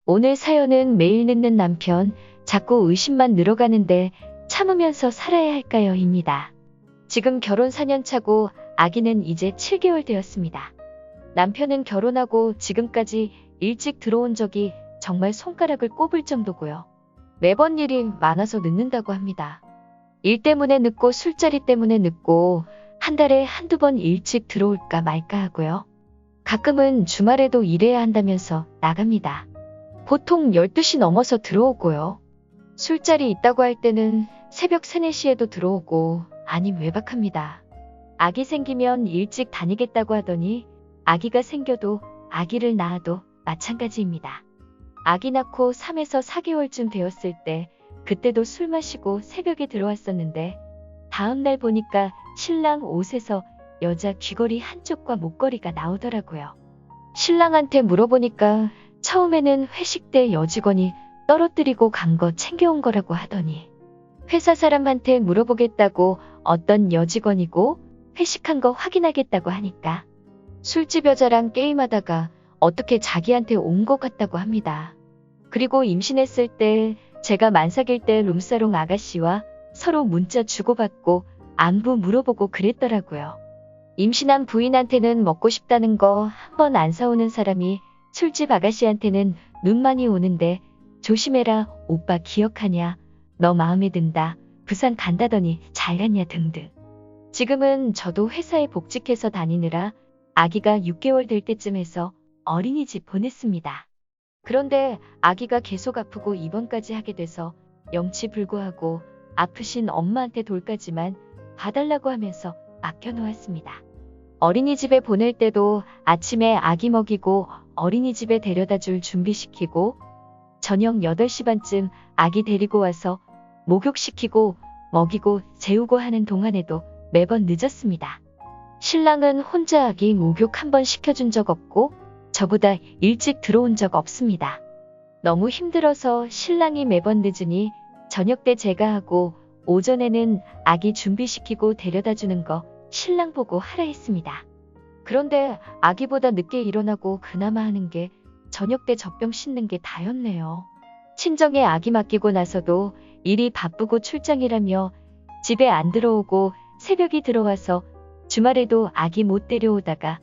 오늘 사연은 매일 늦는 남편, 자꾸 의심만 늘어가는데 참으면서 살아야 할까요? 입니다. 지금 결혼 4년 차고 아기는 이제 7개월 되었습니다. 남편은 결혼하고 지금까지 일찍 들어온 적이 정말 손가락을 꼽을 정도고요. 매번 일이 많아서 늦는다고 합니다. 일 때문에 늦고 술자리 때문에 늦고 한 달에 한두 번 일찍 들어올까 말까 하고요. 가끔은 주말에도 일해야 한다면서 나갑니다. 보통 12시 넘어서 들어오고요. 술자리 있다고 할 때는 새벽 3, 4시에도 들어오고 아님 외박합니다. 아기 생기면 일찍 다니겠다고 하더니 아기가 생겨도 아기를 낳아도 마찬가지입니다. 아기 낳고 3에서 4개월쯤 되었을 때 그때도 술 마시고 새벽에 들어왔었는데 다음날 보니까 신랑 옷에서 여자 귀걸이 한쪽과 목걸이가 나오더라고요. 신랑한테 물어보니까 처음에는 회식 때 여직원이 떨어뜨리고 간 거 챙겨온 거라고 하더니 회사 사람한테 물어보겠다고 어떤 여직원이고 회식한 거 확인하겠다고 하니까 술집 여자랑 게임하다가 어떻게 자기한테 온 것 같다고 합니다. 그리고 임신했을 때 제가 만삭일 때 룸사롱 아가씨와 서로 문자 주고받고 안부 물어보고 그랬더라고요. 임신한 부인한테는 먹고 싶다는 거 한 번 안 사오는 사람이 술집 아가씨한테는 눈 많이 오는데 조심해라 오빠 기억하냐 너 마음에 든다 부산 간다더니 잘 갔냐 등등. 지금은 저도 회사에 복직해서 다니느라 아기가 6개월 될 때쯤 해서 어린이집 보냈습니다. 그런데 아기가 계속 아프고 입원까지 하게 돼서 염치불구하고 아프신 엄마한테 돌까지만 봐달라고 하면서 맡겨놓았습니다. 어린이집에 보낼 때도 아침에 아기 먹이고 어린이집에 데려다 줄 준비시키고 저녁 8시 반쯤 아기 데리고 와서 목욕시키고 먹이고 재우고 하는 동안에도 매번 늦었습니다. 신랑은 혼자 아기 목욕 한 번 시켜준 적 없고 저보다 일찍 들어온 적 없습니다. 너무 힘들어서 신랑이 매번 늦으니 저녁 때 제가 하고 오전에는 아기 준비시키고 데려다 주는 거 신랑 보고 하라 했습니다. 그런데 아기보다 늦게 일어나고 그나마 하는 게 저녁 때 젖병 씻는 게 다였네요. 친정에 아기 맡기고 나서도 일이 바쁘고 출장이라며 집에 안 들어오고 새벽이 들어와서 주말에도 아기 못 데려오다가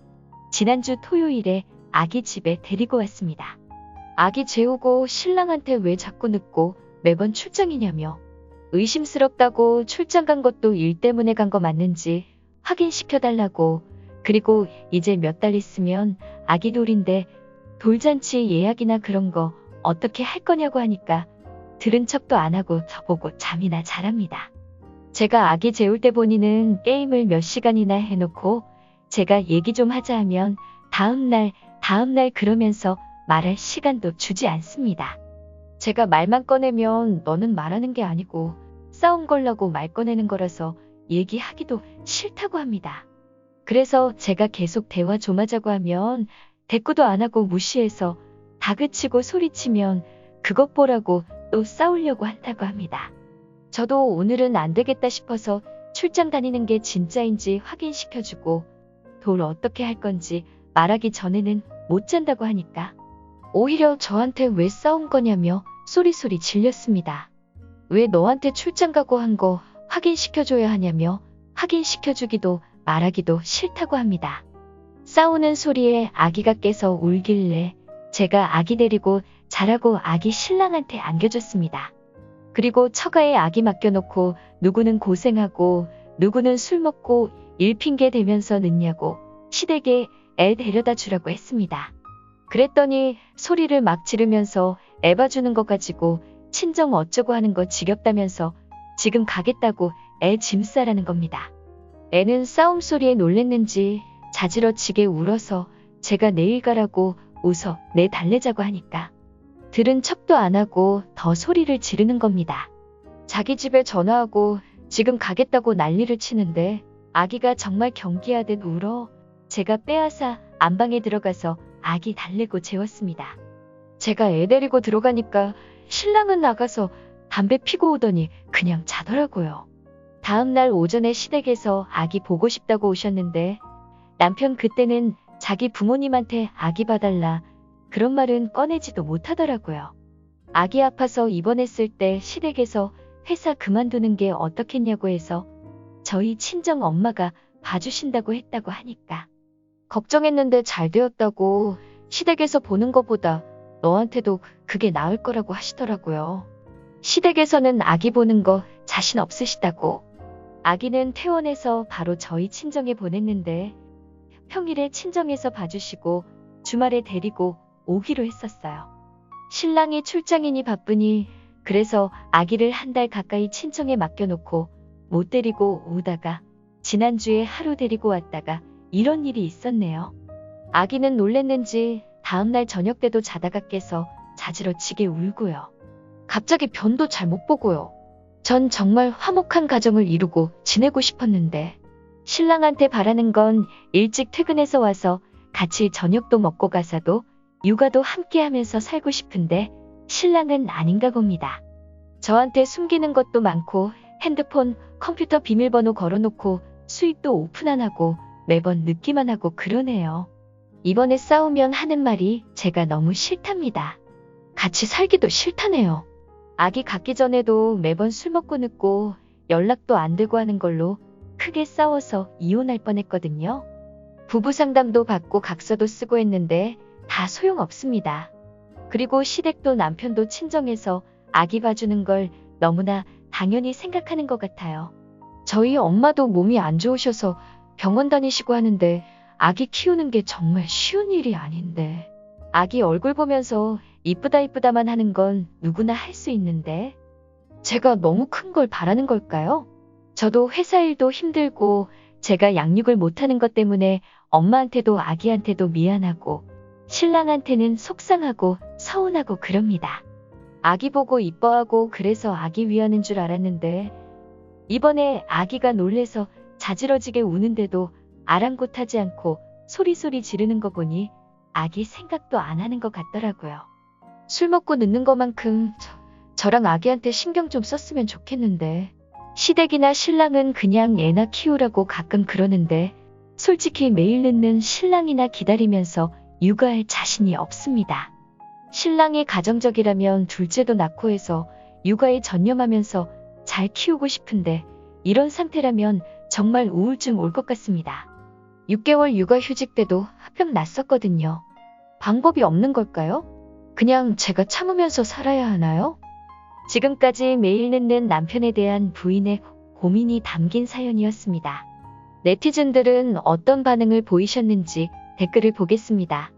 지난주 토요일에 아기 집에 데리고 왔습니다. 아기 재우고 신랑한테 왜 자꾸 늦고 매번 출장이냐며 의심스럽다고 출장 간 것도 일 때문에 간 거 맞는지 확인시켜달라고 그리고 이제 몇 달 있으면 아기 돌인데 돌잔치 예약이나 그런 거 어떻게 할 거냐고 하니까 들은 척도 안 하고 저보고 잠이나 자랍니다. 제가 아기 재울 때 본인은 게임을 몇 시간이나 해놓고 제가 얘기 좀 하자 하면 다음날 그러면서 말할 시간도 주지 않습니다. 제가 말만 꺼내면 너는 말하는 게 아니고 싸움 걸라고 말 꺼내는 거라서 얘기하기도 싫다고 합니다. 그래서 제가 계속 대화 좀 하자고 하면 대꾸도 안 하고 무시해서 다그치고 소리치면 그것 보라고 또 싸우려고 한다고 합니다. 저도 오늘은 안 되겠다 싶어서 출장 다니는 게 진짜인지 확인시켜주고 돌 어떻게 할 건지 말하기 전에는 못 잔다고 하니까 오히려 저한테 왜 싸운 거냐며 소리소리 질렸습니다. 왜 너한테 출장 가고 한 거 확인시켜줘야 하냐며 확인시켜주기도 말하기도 싫다고 합니다. 싸우는 소리에 아기가 깨서 울길래 제가 아기 데리고 자라고 아기 신랑한테 안겨줬습니다. 그리고 처가에 아기 맡겨놓고 누구는 고생하고 누구는 술 먹고 일 핑계 대면서 늦냐고 시댁에 애 데려다 주라고 했습니다. 그랬더니 소리를 막 지르면서 애 봐주는 거 가지고 친정 어쩌고 하는 거 지겹다면서 지금 가겠다고 애 짐 싸라는 겁니다. 애는 싸움 소리에 놀랬는지 자지러지게 울어서 제가 내일 가라고 웃어 내 달래자고 하니까 들은 척도 안 하고 더 소리를 지르는 겁니다. 자기 집에 전화하고 지금 가겠다고 난리를 치는데 아기가 정말 경기하듯 울어 제가 빼앗아 안방에 들어가서 아기 달래고 재웠습니다. 제가 애 데리고 들어가니까 신랑은 나가서 담배 피고 오더니 그냥 자더라고요. 다음날 오전에 시댁에서 아기 보고 싶다고 오셨는데 남편 그때는 자기 부모님한테 아기 봐달라 그런 말은 꺼내지도 못하더라고요. 아기 아파서 입원했을 때 시댁에서 회사 그만두는 게 어떻겠냐고 해서 저희 친정 엄마가 봐주신다고 했다고 하니까 걱정했는데 잘 되었다고, 시댁에서 보는 것보다 너한테도 그게 나을 거라고 하시더라고요. 시댁에서는 아기 보는 거 자신 없으시다고. 아기는 퇴원해서 바로 저희 친정에 보냈는데 평일에 친정에서 봐주시고 주말에 데리고 오기로 했었어요. 신랑이 출장이니 바쁘니 그래서 아기를 한 달 가까이 친정에 맡겨놓고 못 데리고 오다가 지난주에 하루 데리고 왔다가 이런 일이 있었네요. 아기는 놀랬는지 다음날 저녁 때도 자다가 깨서 자지러지게 울고요. 갑자기 변도 잘 못 보고요. 전 정말 화목한 가정을 이루고 지내고 싶었는데 신랑한테 바라는 건 일찍 퇴근해서 와서 같이 저녁도 먹고 가서도 육아도 함께 하면서 살고 싶은데 신랑은 아닌가 봅니다. 저한테 숨기는 것도 많고 핸드폰, 컴퓨터 비밀번호 걸어놓고 수입도 오픈 안 하고 매번 늦기만 하고 그러네요. 이번에 싸우면 하는 말이 제가 너무 싫답니다. 같이 살기도 싫다네요. 아기 갖기 전에도 매번 술 먹고 늦고 연락도 안 되고 하는 걸로 크게 싸워서 이혼할 뻔했거든요. 부부 상담도 받고 각서도 쓰고 했는데 다 소용없습니다. 그리고 시댁도 남편도 친정에서 아기 봐주는 걸 너무나 당연히 생각하는 것 같아요. 저희 엄마도 몸이 안 좋으셔서 병원 다니시고 하는데 아기 키우는 게 정말 쉬운 일이 아닌데, 아기 얼굴 보면서 이쁘다 이쁘다만 하는 건 누구나 할 수 있는데 제가 너무 큰 걸 바라는 걸까요? 저도 회사 일도 힘들고 제가 양육을 못하는 것 때문에 엄마한테도 아기한테도 미안하고 신랑한테는 속상하고 서운하고 그럽니다. 아기 보고 이뻐하고 그래서 아기 위하는 줄 알았는데 이번에 아기가 놀래서 자지러지게 우는데도 아랑곳하지 않고 소리소리 지르는 거 보니 아기 생각도 안 하는 것 같더라고요. 술 먹고 늦는 것만큼 저랑 아기한테 신경 좀 썼으면 좋겠는데, 시댁이나 신랑은 그냥 애나 키우라고 가끔 그러는데 솔직히 매일 늦는 신랑이나 기다리면서 육아할 자신이 없습니다. 신랑이 가정적이라면 둘째도 낳고 해서 육아에 전념하면서 잘 키우고 싶은데 이런 상태라면 정말 우울증 올 것 같습니다. 6개월 육아휴직 때도 합병 났었거든요. 방법이 없는 걸까요? 그냥 제가 참으면서 살아야 하나요? 지금까지 매일 늦는 남편에 대한 부인의 고민이 담긴 사연이었습니다. 네티즌들은 어떤 반응을 보이셨는지 댓글을 보겠습니다.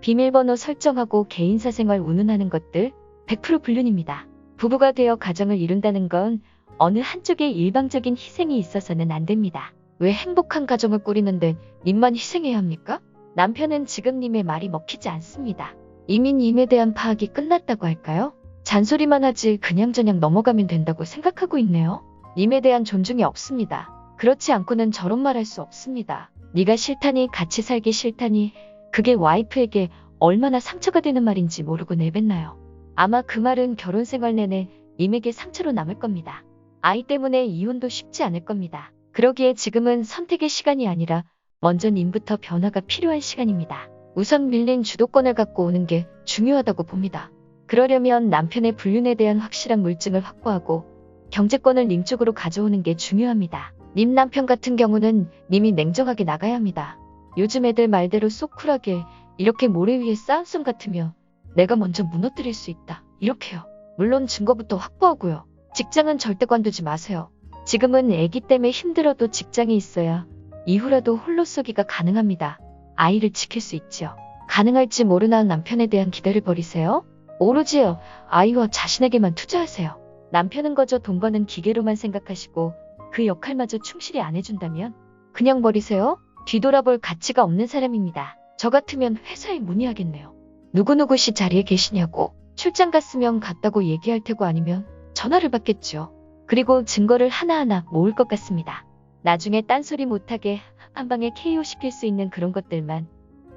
비밀번호 설정하고 개인사생활 운운하는 것들 100% 불륜입니다. 부부가 되어 가정을 이룬다는 건 어느 한쪽의 일방적인 희생이 있어서는 안 됩니다. 왜 행복한 가정을 꾸리는데 님만 희생해야 합니까? 남편은 지금 님의 말이 먹히지 않습니다. 이미 님에 대한 파악이 끝났다고 할까요? 잔소리만 하지 그냥저냥 넘어가면 된다고 생각하고 있네요. 님에 대한 존중이 없습니다. 그렇지 않고는 저런 말 할 수 없습니다. 네가 싫다니, 같이 살기 싫다니, 그게 와이프에게 얼마나 상처가 되는 말인지 모르고 내뱉나요? 아마 그 말은 결혼 생활 내내 님에게 상처로 남을 겁니다. 아이 때문에 이혼도 쉽지 않을 겁니다. 그러기에 지금은 선택의 시간이 아니라 먼저 님부터 변화가 필요한 시간입니다. 우선 밀린 주도권을 갖고 오는 게 중요하다고 봅니다. 그러려면 남편의 불륜에 대한 확실한 물증을 확보하고 경제권을 님 쪽으로 가져오는 게 중요합니다. 님 남편 같은 경우는 님이 냉정하게 나가야 합니다. 요즘 애들 말대로 쏙 쿨하게 이렇게 모래 위에 쌓은 솜 같으며 내가 먼저 무너뜨릴 수 있다, 이렇게요. 물론 증거부터 확보하고요. 직장은 절대 관두지 마세요. 지금은 애기 때문에 힘들어도 직장이 있어야 이후라도 홀로 쏘기가 가능합니다. 아이를 지킬 수 있지요. 가능할지 모르나 남편에 대한 기대를 버리세요. 오로지 아이와 자신에게만 투자하세요. 남편은 거저 돈 버는 기계로만 생각하시고 그 역할마저 충실히 안 해준다면 그냥 버리세요. 뒤돌아볼 가치가 없는 사람입니다. 저 같으면 회사에 문의하겠네요. 누구누구씨 자리에 계시냐고. 출장 갔으면 갔다고 얘기할 테고 아니면 전화를 받겠죠. 그리고 증거를 하나하나 모을 것 같습니다. 나중에 딴소리 못하게 한방에 KO 시킬 수 있는 그런 것들만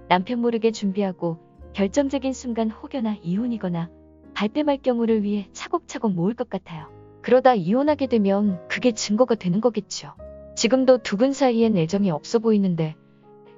남편 모르게 준비하고 결정적인 순간 혹여나 이혼이거나 발뺌할 경우를 위해 차곡차곡 모을 것 같아요. 그러다 이혼하게 되면 그게 증거가 되는 거겠죠. 지금도 두 분 사이엔 애정이 없어 보이는데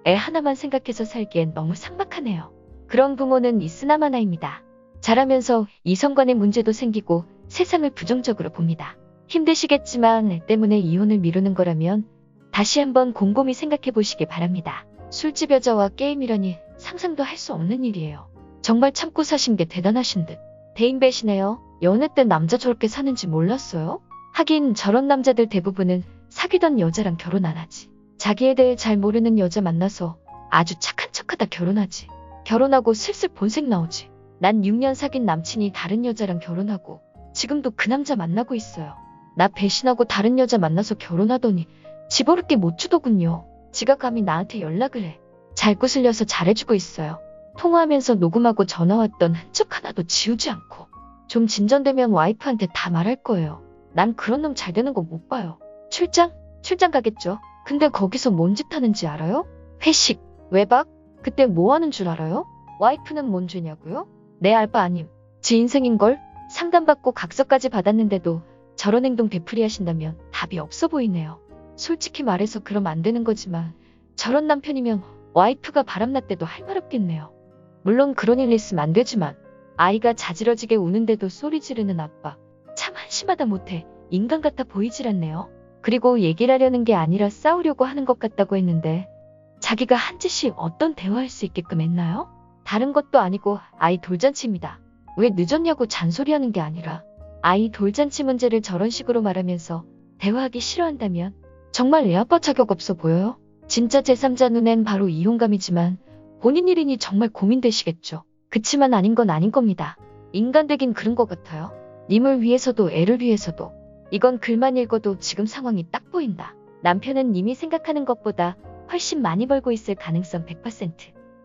애 하나만 생각해서 살기엔 너무 삭막하네요. 그런 부모는 있으나마나입니다. 자라면서 이성간의 문제도 생기고 세상을 부정적으로 봅니다. 힘드시겠지만 애 때문에 이혼을 미루는 거라면 다시 한번 곰곰이 생각해 보시기 바랍니다. 술집 여자와 게임이라니 상상도 할 수 없는 일이에요. 정말 참고 사신 게 대단하신 듯. 대인배시네요. 연애 때 남자 저렇게 사는지 몰랐어요? 하긴 저런 남자들 대부분은 사귀던 여자랑 결혼 안 하지. 자기에 대해 잘 모르는 여자 만나서 아주 착한 척하다 결혼하지. 결혼하고 슬슬 본색 나오지. 난 6년 사귄 남친이 다른 여자랑 결혼하고 지금도 그 남자 만나고 있어요. 나 배신하고 다른 여자 만나서 결혼하더니 집어릇게 못 주더군요. 지가 감히 나한테 연락을 해. 잘 구슬려서 잘해주고 있어요. 통화하면서 녹음하고 전화 왔던 흔적 하나도 지우지 않고. 좀 진전되면 와이프한테 다 말할 거예요. 난 그런 놈 잘 되는 거 못 봐요. 출장? 출장 가겠죠. 근데 거기서 뭔 짓 하는지 알아요? 회식, 외박? 그때 뭐 하는 줄 알아요? 와이프는 뭔 죄냐고요? 내 알바 아님. 지 인생인걸? 상담받고 각서까지 받았는데도 저런 행동 되풀이하신다면 답이 없어 보이네요. 솔직히 말해서 그럼 안 되는 거지만 저런 남편이면 와이프가 바람났대도 할 말 없겠네요. 물론 그런 일 있으면 안 되지만 아이가 자지러지게 우는데도 소리 지르는 아빠. 참 한심하다 못해 인간 같아 보이질 않네요. 그리고 얘기를 하려는 게 아니라 싸우려고 하는 것 같다고 했는데 자기가 한 짓이 어떤 대화할 수 있게끔 했나요? 다른 것도 아니고 아이 돌잔치입니다. 왜 늦었냐고 잔소리하는 게 아니라 아이 돌잔치 문제를 저런 식으로 말하면서 대화하기 싫어한다면 정말 애 아빠 자격 없어 보여요. 진짜 제3자 눈엔 바로 이혼감이지만 본인 일이니 정말 고민되시겠죠. 그치만 아닌 건 아닌 겁니다. 인간 되긴 그런 것 같아요. 님을 위해서도 애를 위해서도. 이건 글만 읽어도 지금 상황이 딱 보인다. 남편은 님이 생각하는 것보다 훨씬 많이 벌고 있을 가능성 100%.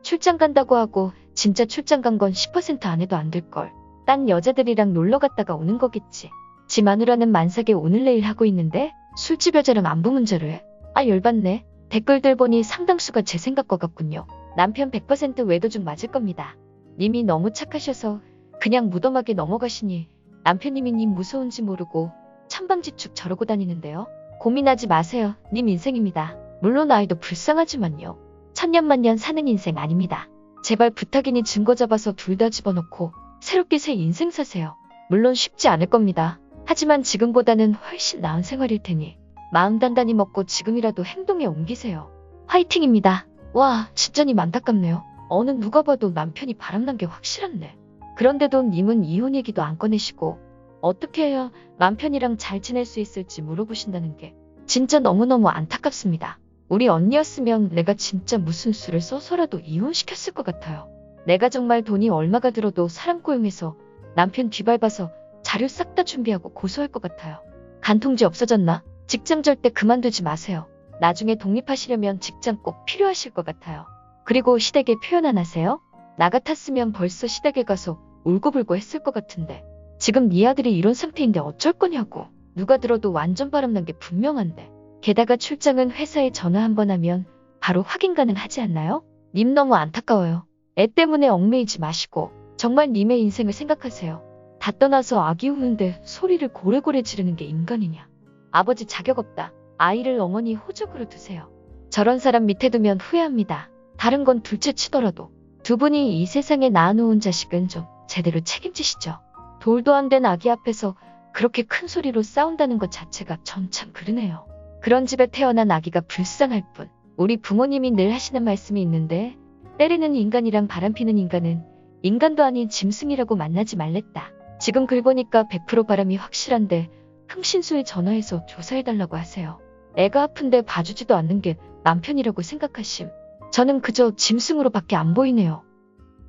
출장 간다고 하고 진짜 출장 간 건 10% 안 해도 안 될걸. 딴 여자들이랑 놀러 갔다가 오는 거겠지. 지 마누라는 만삭에 오늘 내일 하고 있는데 술집 여자랑 안부 문제를 해. 아 열받네. 댓글들 보니 상당수가 제 생각과 같군요. 남편 100% 외도중 맞을 겁니다. 님이 너무 착하셔서 그냥 무덤하게 넘어가시니 남편님이 님 무서운지 모르고 천방지축 저러고 다니는데요. 고민하지 마세요. 님 인생입니다. 물론 아이도 불쌍하지만요. 천년만년 사는 인생 아닙니다. 제발 부탁이니 증거 잡아서 둘 다 집어넣고 새롭게 새 인생 사세요. 물론 쉽지 않을 겁니다. 하지만 지금보다는 훨씬 나은 생활일 테니 마음 단단히 먹고 지금이라도 행동에 옮기세요. 화이팅입니다. 와, 진짜 님 안타깝네요. 어느 누가 봐도 남편이 바람난 게 확실하네. 그런데도 님은 이혼 얘기도 안 꺼내시고 어떻게 해야 남편이랑 잘 지낼 수 있을지 물어보신다는 게 진짜 너무너무 안타깝습니다. 우리 언니였으면 내가 진짜 무슨 수를 써서라도 이혼시켰을 것 같아요. 내가 정말 돈이 얼마가 들어도 사람 고용해서 남편 뒤밟아서 자료 싹 다 준비하고 고소할 것 같아요. 간통죄 없어졌나? 직장 절대 그만두지 마세요. 나중에 독립하시려면 직장 꼭 필요하실 것 같아요. 그리고 시댁에 표현 안 하세요? 나 같았으면 벌써 시댁에 가서 울고불고 했을 것 같은데 지금 네 아들이 이런 상태인데 어쩔 거냐고. 누가 들어도 완전 바람난 게 분명한데. 게다가 출장은 회사에 전화 한 번 하면 바로 확인 가능하지 않나요? 님 너무 안타까워요. 애 때문에 얽매이지 마시고 정말 님의 인생을 생각하세요. 다 떠나서 아기 우는데 소리를 고래고래 지르는 게 인간이냐. 아버지 자격 없다. 아이를 어머니 호적으로 두세요. 저런 사람 밑에 두면 후회합니다. 다른 건 둘째 치더라도 두 분이 이 세상에 낳아놓은 자식은 좀 제대로 책임지시죠. 돌도 안 된 아기 앞에서 그렇게 큰 소리로 싸운다는 것 자체가 전 참 그러네요. 그런 집에 태어난 아기가 불쌍할 뿐. 우리 부모님이 늘 하시는 말씀이 있는데 때리는 인간이랑 바람피는 인간은 인간도 아닌 짐승이라고 만나지 말랬다. 지금 글 보니까 100% 바람이 확실한데 흥신소에 전화해서 조사해달라고 하세요. 애가 아픈데 봐주지도 않는 게 남편이라고 생각하심. 저는 그저 짐승으로 밖에 안 보이네요.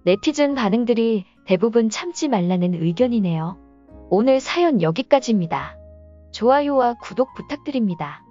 네티즌 반응들이 대부분 참지 말라는 의견이네요. 오늘 사연 여기까지입니다. 좋아요와 구독 부탁드립니다.